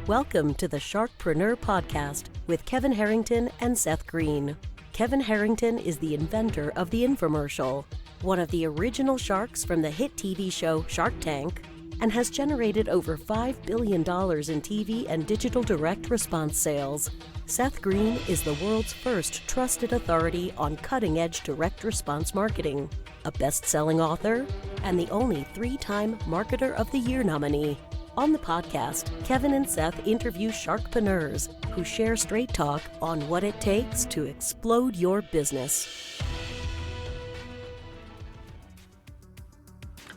Welcome to the Sharkpreneur podcast with Kevin Harrington and Seth Greene. Kevin Harrington is the inventor of the infomercial, one of the original sharks from the hit TV show Shark Tank, and has generated over $5 billion in TV and digital direct response sales. Seth Greene is the world's first trusted authority on cutting-edge direct response marketing, a best-selling author, and the only 3-time Marketer of the Year nominee. On the podcast, Kevin and Seth interview sharkpreneurs who share straight talk on what it takes to explode your business.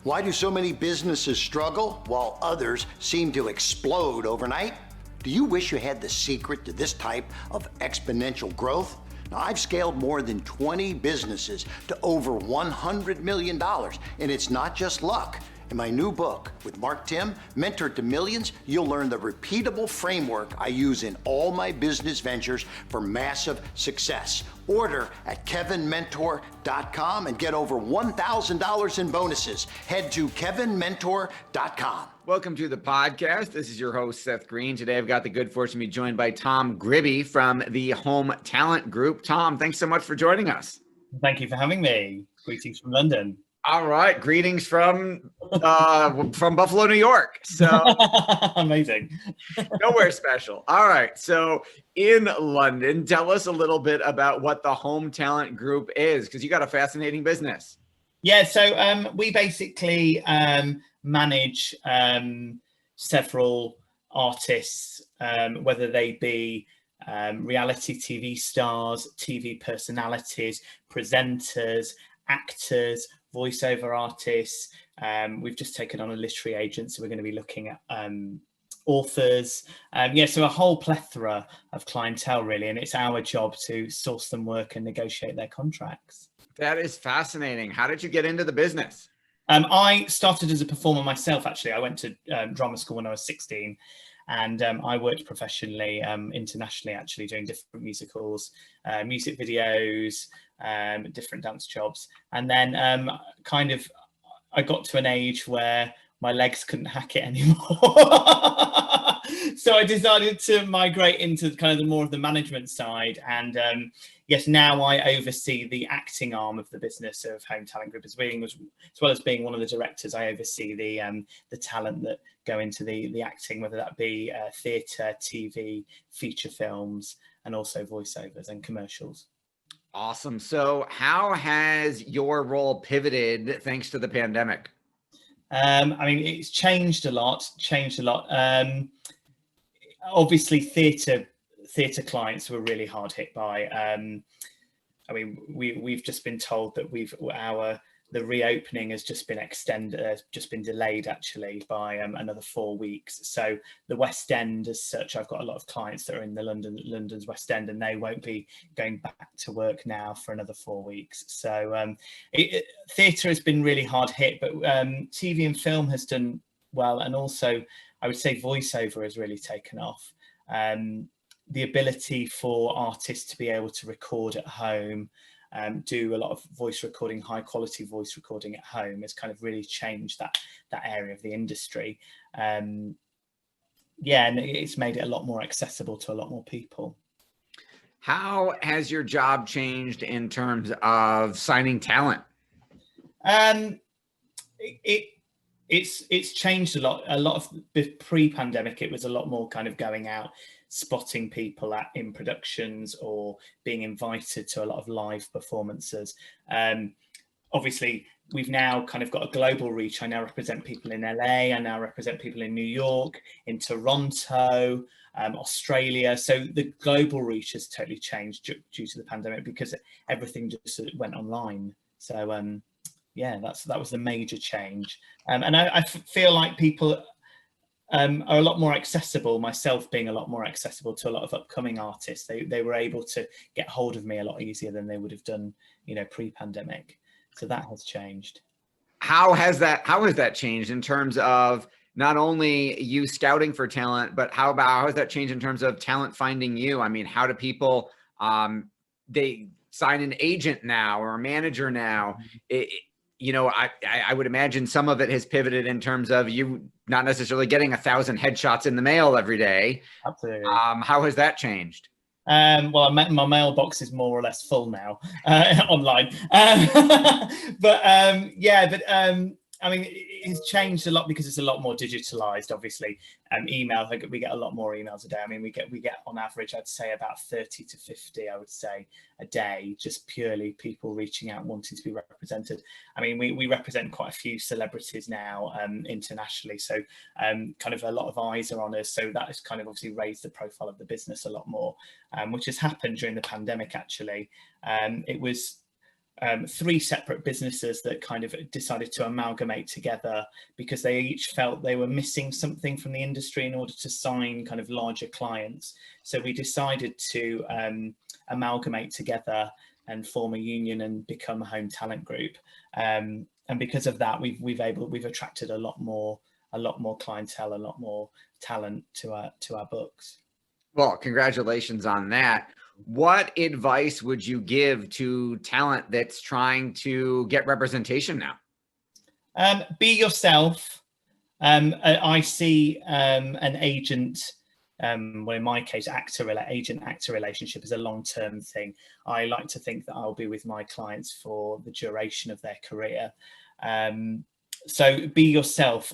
Why do so many businesses struggle while others seem to explode overnight? Do you wish you had the secret to this type of exponential growth? Now, I've scaled more than 20 businesses to over $100 million, and it's not just luck. In my new book with Mark Tim, Mentor to Millions, you'll learn the repeatable framework I use in all my business ventures for massive success. Order at kevinmentor.com and get over $1,000 in bonuses. Head to kevinmentor.com. Welcome to the podcast. This is your host, Seth Greene. Today, I've got the good fortune to be joined by Tom Gribby from the Home Talent Group. Tom, thanks so much for joining us. Thank you for having me. Greetings from London. All right. Greetings from Buffalo, New York. So amazing. Nowhere special. All right. So in London, tell us a little bit about what the Home Talent Group is, because you got a fascinating business. Yeah. So we basically manage several artists, whether they be reality TV stars, TV personalities, presenters, actors, voiceover artists. We've just taken on a literary agent, so we're going to be looking at authors. So a whole plethora of clientele, really, and it's our job to source them work and negotiate their contracts. That is fascinating. How did you get into the business? I started as a performer myself, actually. I went to drama school when I was 16. And I worked professionally, internationally, actually, doing different musicals, music videos, different dance jobs. And then I got to an age where my legs couldn't hack it anymore. So I decided to migrate into kind of the more of the management side. And yes, now I oversee the acting arm of the business of Home Talent Group, as well as being one of the directors. I oversee the talent that go into the acting, whether that be theatre, TV, feature films, and also voiceovers and commercials. Awesome. So how has your role pivoted thanks to the pandemic? It's changed a lot. Obviously, theatre clients were really hard hit by. We've just been told that the reopening has just been extended, just been delayed actually by another 4 weeks. So the West End, as such, I've got a lot of clients that are in the London's West End, and they won't be going back to work now for another 4 weeks. So theatre has been really hard hit, but TV and film has done well, and also I would say voiceover has really taken off. The ability for artists to be able to record at home, do a lot of voice recording, high quality voice recording at home, has kind of really changed that area of the industry. And it's made it a lot more accessible to a lot more people. How has your job changed in terms of signing talent? It's changed a lot. A lot of pre-pandemic, it was a lot more kind of going out, spotting people in productions or being invited to a lot of live performances. Obviously, we've now kind of got a global reach. I now represent people in LA. I now represent people in New York, in Toronto, Australia. So the global reach has totally changed due to the pandemic because everything just went online. So that was the major change. And I feel like people are a lot more accessible, myself being a lot more accessible to a lot of upcoming artists. They were able to get hold of me a lot easier than they would have done, pre-pandemic. So that has changed. How has that changed in terms of not only you scouting for talent, but how has that changed in terms of talent finding you? I mean, how do people, they sign an agent now or a manager now? I would imagine some of it has pivoted in terms of you not necessarily getting 1,000 headshots in the mail every day. Absolutely. How has that changed? Well, my mailbox is more or less full now online. I mean, it's changed a lot because it's a lot more digitalized, obviously. Email, we get a lot more emails a day. I mean, we get on average, I'd say about 30 to 50, I would say, a day, just purely people reaching out, wanting to be represented. I mean, we represent quite a few celebrities now internationally. So kind of a lot of eyes are on us. So that has kind of obviously raised the profile of the business a lot more, which has happened during the pandemic, actually. It was 3 separate businesses that kind of decided to amalgamate together because they each felt they were missing something from the industry in order to sign kind of larger clients. So we decided to amalgamate together and form a union and become a home talent group. And because of that, we've attracted a lot more clientele, a lot more talent to our books. Well, congratulations on that. What advice would you give to talent that's trying to get representation now? Be yourself. I see an agent, well, in my case, agent-actor relationship is a long-term thing. I like to think that I'll be with my clients for the duration of their career. So be yourself.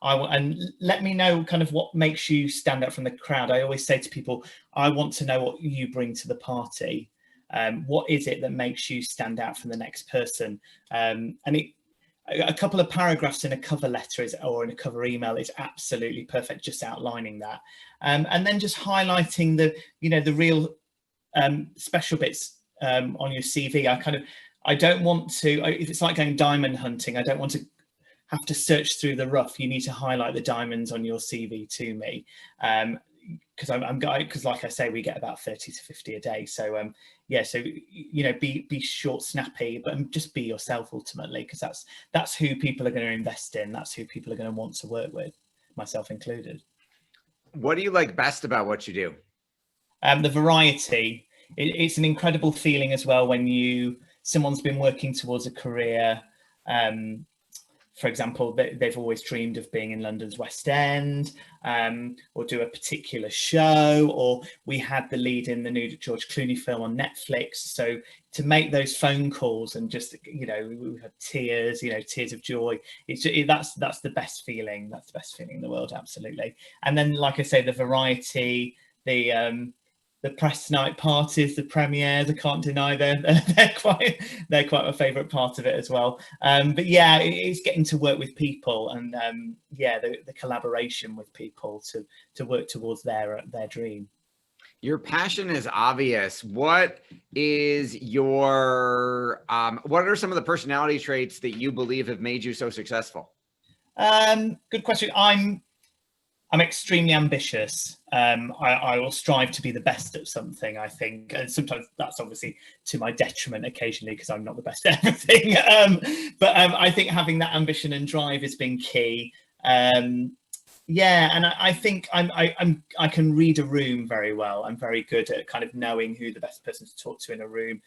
And let me know kind of what makes you stand out from the crowd. I always say to people, I want to know what you bring to the party. What is it that makes you stand out from the next person? A couple of paragraphs in a cover letter or in a cover email is absolutely perfect, just outlining that. And then just highlighting the real special bits on your CV. I don't want to, if it's like going diamond hunting, I don't want to have to search through the rough. You need to highlight the diamonds on your CV to me. Because like I say, we get about 30 to 50 a day. So be short, snappy, but just be yourself ultimately, because that's who people are going to invest in. That's who people are going to want to work with, myself included. What do you like best about what you do? The variety. It's an incredible feeling as well when someone's been working towards a career. For example, they've always dreamed of being in London's West End, or do a particular show, or we had the lead in the new George Clooney film on Netflix. So to make those phone calls and just, we had tears, tears of joy. That's the best feeling. That's the best feeling in the world, absolutely. And then, like I say, the variety, the press night parties, the premieres, I can't deny they're quite my favourite part of it as well. But yeah, it's getting to work with people and the collaboration with people to work towards their dream. Your passion is obvious. What is your what are some of the personality traits that you believe have made you so successful? Good question. I'm extremely ambitious. I will strive to be the best at something, I think. And sometimes that's obviously to my detriment occasionally because I'm not the best at everything. But I think having that ambition and drive has been key. And I think I can read a room very well. I'm very good at kind of knowing who the best person to talk to in a room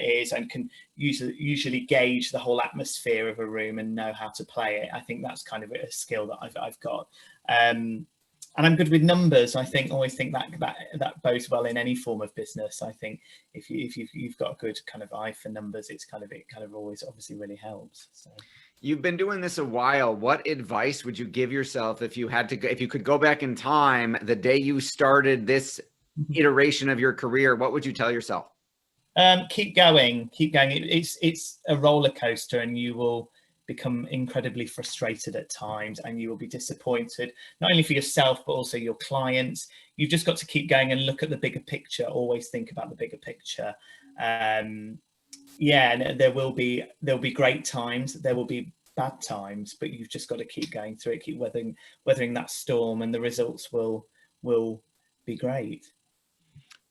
is, and can usually gauge the whole atmosphere of a room and know how to play it. I think that's kind of a skill that I've got. And I'm good with numbers. I always think that bodes well in any form of business. I think if you've got a good kind of eye for numbers, it kind of always obviously really helps. So. You've been doing this a while. What advice would you give yourself if you could go back in time, the day you started this iteration of your career? What would you tell yourself? Keep going. It's a roller coaster, and you will become incredibly frustrated at times, and you will be disappointed, not only for yourself, but also your clients. You've just got to keep going and look at the bigger picture. Always think about the bigger picture. And there will be great times, there will be bad times, but you've just got to keep going through it, keep weathering that storm, and the results will be great.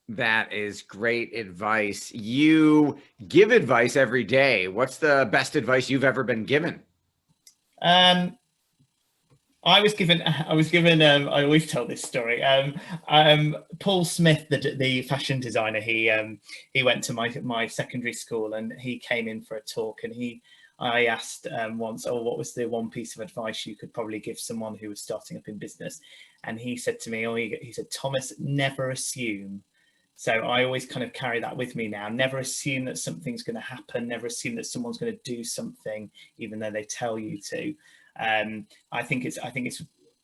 That is great advice. You give advice every day. What's the best advice you've ever been given? I was given, I always tell this story. Paul Smith, the fashion designer, he went to my secondary school, and he came in for a talk, and I asked once, oh, what was the one piece of advice you could probably give someone who was starting up in business? And he said to me, he said, Thomas, never assume. So I always kind of carry that with me now. Never assume that something's going to happen. Never assume that someone's going to do something, even though they tell you to. I think it's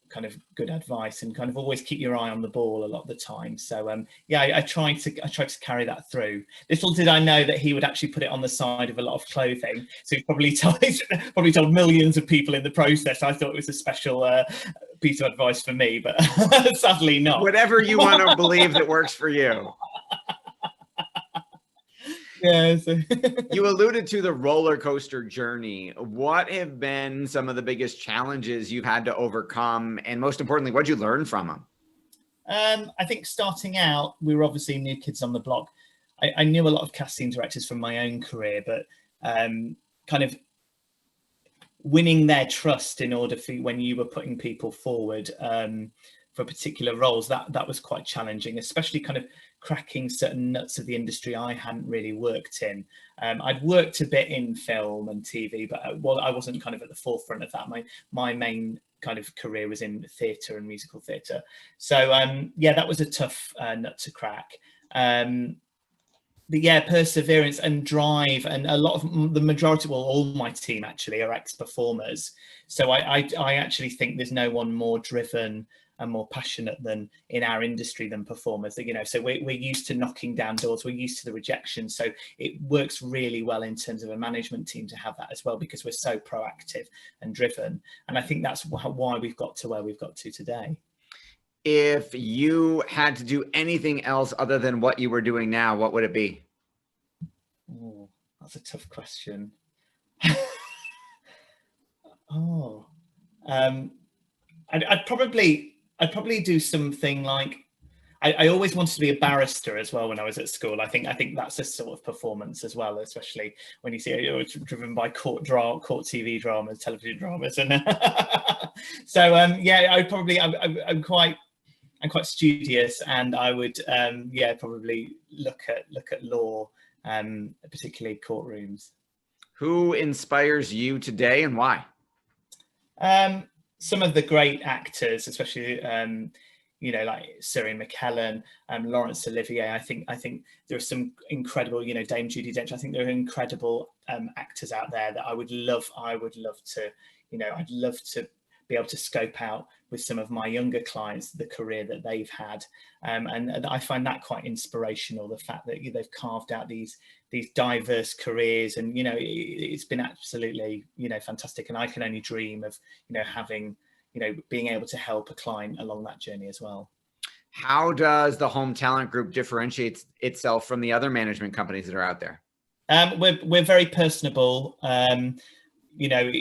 kind of good advice, and kind of always keep your eye on the ball a lot of the time. So yeah, I tried to carry that through. Little did I know that he would actually put it on the side of a lot of clothing. So he probably told millions of people in the process. I thought it was a special piece of advice for me, but sadly not. Whatever you want to believe that works for you. Yeah. So You alluded to the roller coaster journey. What have been some of the biggest challenges you've had to overcome? And most importantly, what did you learn from them? I think starting out, we were obviously new kids on the block. I knew a lot of casting directors from my own career, but kind of winning their trust in order for when you were putting people forward for particular roles, that was quite challenging, especially kind of cracking certain nuts of the industry I hadn't really worked in. I'd worked a bit in film and TV, but I wasn't kind of at the forefront of that. My main kind of career was in theatre and musical theatre. So yeah, that was a tough nut to crack. But yeah, perseverance and drive, and a lot of the majority, well, all my team actually are ex-performers. So I actually think there's no one more driven and more passionate than in our industry than performers. You know, so we're used to knocking down doors, we're used to the rejection. So it works really well in terms of a management team to have that as well, because we're so proactive and driven. And I think that's why we've got to where we've got to today. If you had to do anything else other than what you were doing now, what would it be? Oh, that's a tough question. I'd probably do something like, I always wanted to be a barrister as well when I was at school. I think that's a sort of performance as well, especially when you see it's driven by court TV dramas, television dramas, and so yeah, I'm quite studious, and I would yeah, probably look at law, particularly courtrooms. Who inspires you today and why? Some of the great actors, especially you know, like Sir McKellen, Laurence Olivier. I think there are some incredible, you know, Dame Judi Dench. I think there are incredible actors out there that I would love to, you know, I'd love to be able to scope out with some of my younger clients the career that they've had, and I find that quite inspirational, the fact that they've carved out these diverse careers, and you know, it's been absolutely, you know, fantastic, and I can only dream of, you know, having, you know, being able to help a client along that journey as well. How does the Home Talent Group differentiate itself from the other management companies that are out there? We're very personable. You know,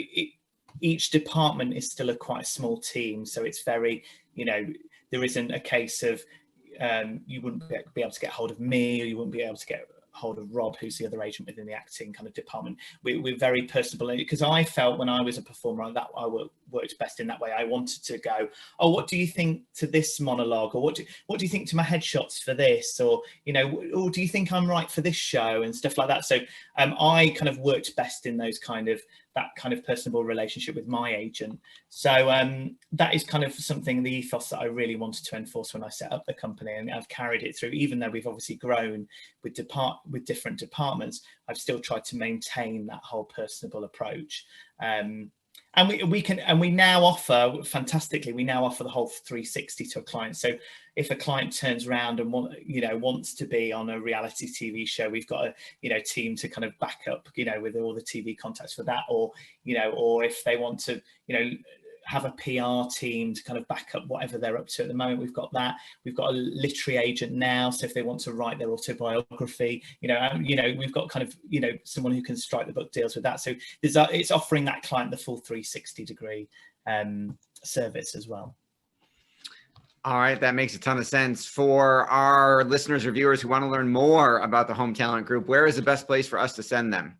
each department is still quite a small team, so it's very, you know, there isn't a case of you wouldn't be able to get hold of me, or you wouldn't be able to get hold of Rob, who's the other agent within the acting kind of department. We're very personable, because I felt when I was a performer that I worked best in that way. I wanted to go, oh, what do you think to this monologue, or what do you think to my headshots for this, or you know, or do you think I'm right for this show, and stuff like that. So I kind of worked best in that kind of personable relationship with my agent. So that is kind of something, the ethos that I really wanted to enforce when I set up the company, and I've carried it through. Even though we've obviously grown with different departments, I've still tried to maintain that whole personable approach. And we now offer, fantastically, we now offer the whole 360 to a client. So if a client turns around and wants to be on a reality TV show, we've got a, you know, team to kind of back up, you know, with all the TV contacts for that, or, you know, or if they want to, you know, have a PR team to kind of back up whatever they're up to at the moment, we've got that. We've got a literary agent now, so if they want to write their autobiography, you know, we've got kind of, you know, someone who can strike the book deals with that. So it's offering that client the full 360 degree service as well. All right, that makes a ton of sense. For our listeners or viewers who want to learn more about the Home Talent Group, where is the best place for us to send them?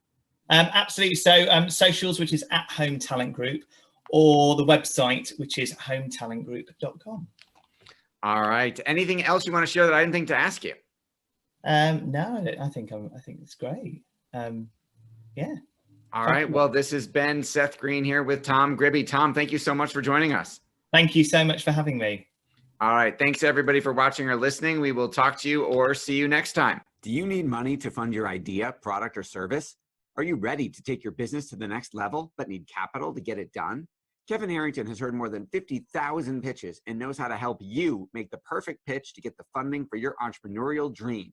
Absolutely. So socials, which is at Home Talent Group, or the website, which is hometalentgroup.com. All right. Anything else you want to share that I didn't think to ask you? No, I think it's great. Yeah. All right. Well, this has been Seth Greene here with Tom Gribby. Tom, thank you so much for joining us. Thank you so much for having me. All right. Thanks, everybody, for watching or listening. We will talk to you or see you next time. Do you need money to fund your idea, product, or service? Are you ready to take your business to the next level, but need capital to get it done? Kevin Harrington has heard more than 50,000 pitches and knows how to help you make the perfect pitch to get the funding for your entrepreneurial dream.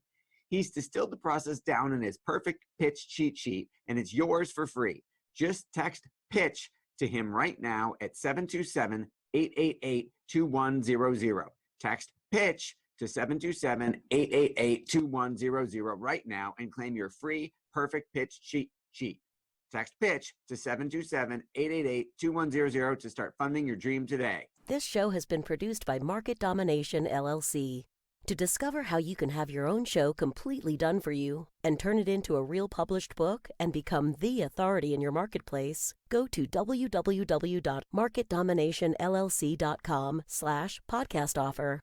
He's distilled the process down in his perfect pitch cheat sheet, and it's yours for free. Just text PITCH to him right now at 727-888-2100. Text PITCH to 727-888-2100 right now and claim your free perfect pitch cheat sheet. Text PITCH to 727-888-2100 to start funding your dream today. This show has been produced by Market Domination, LLC. To discover how you can have your own show completely done for you and turn it into a real published book and become the authority in your marketplace, go to www.marketdominationllc.com/podcast offer.